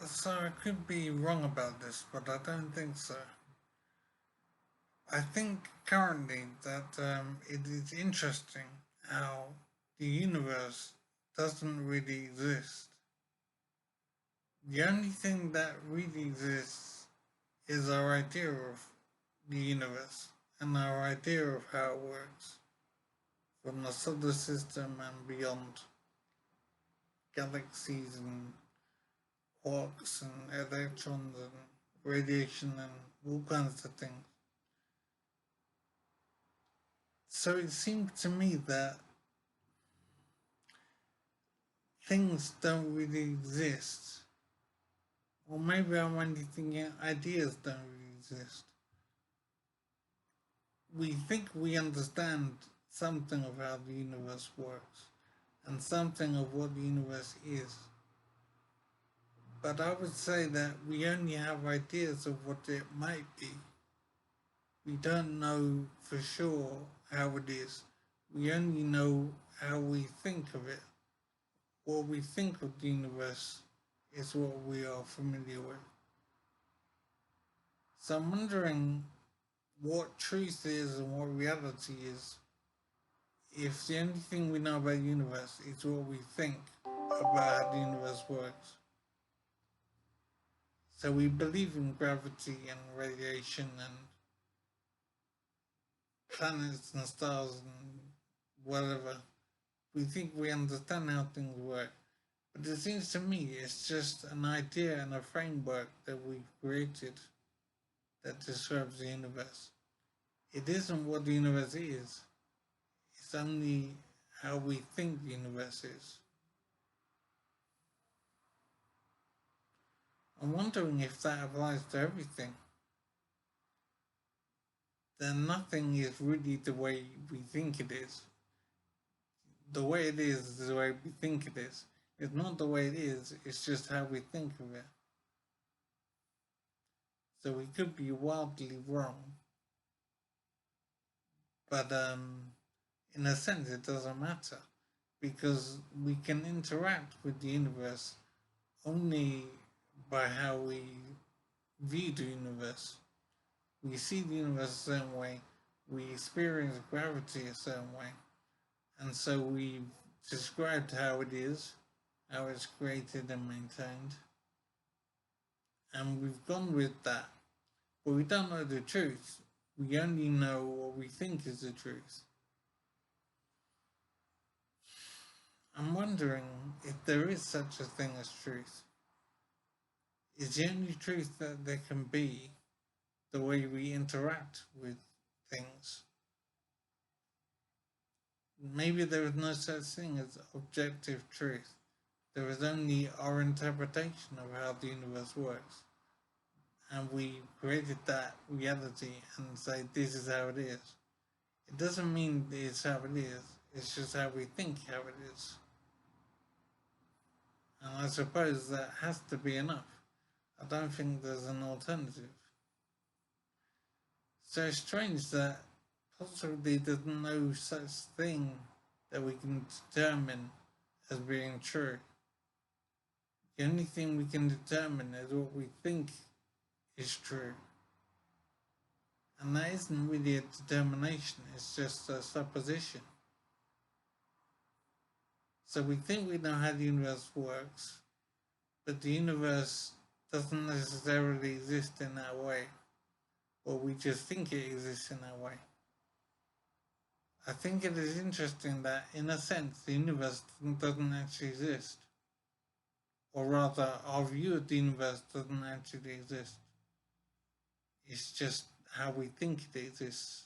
So I could be wrong about this, but I don't think so. I think currently that it is interesting how the universe doesn't really exist. The only thing that really exists is our idea of the universe and our idea of how it works from the solar system and beyond, galaxies and quarks and electrons and radiation and all kinds of things. So it seemed to me that things don't really exist. Or maybe I'm only thinking ideas don't really exist. We think we understand something of how the universe works and something of what the universe is. But I would say that we only have ideas of what it might be. We don't know for sure how it is. We only know how we think of it. What we think of the universe is what we are familiar with. So I'm wondering what truth is and what reality is if the only thing we know about the universe is what we think about how the universe works. So we believe in gravity and radiation and planets and stars and whatever. We think we understand how things work. But it seems to me it's just an idea and a framework that we've created that describes the universe. It isn't what the universe is, it's only how we think the universe is. I'm wondering if that applies to everything. Then nothing is really the way we think it is. The way it is the way we think it is. It's not the way it is, it's just how we think of it. So we could be wildly wrong. But in a sense, it doesn't matter because we can interact with the universe only by how we view the universe. We see the universe a certain way, we experience gravity a certain way, and so we've described how it is, how it's created and maintained, and we've gone with that. But we don't know the truth. We only know what we think is the truth. I'm wondering if there is such a thing as truth. Is the only truth that there can be the way we interact with things? Maybe there is no such thing as objective truth. There is only our interpretation of how the universe works. And we created that reality and say this is how it is. It doesn't mean it's how it is, it's just how we think how it is. And I suppose that has to be enough. I don't think there's an alternative. So it's strange that possibly there's no such thing that we can determine as being true. The only thing we can determine is what we think is true. And that isn't really a determination, it's just a supposition. So we think we know how the universe works, but the universe doesn't necessarily exist in that way, or we just think it exists in that way. I think it is interesting that, in a sense, the universe doesn't actually exist. Or rather, our view of the universe doesn't actually exist. It's just how we think it exists.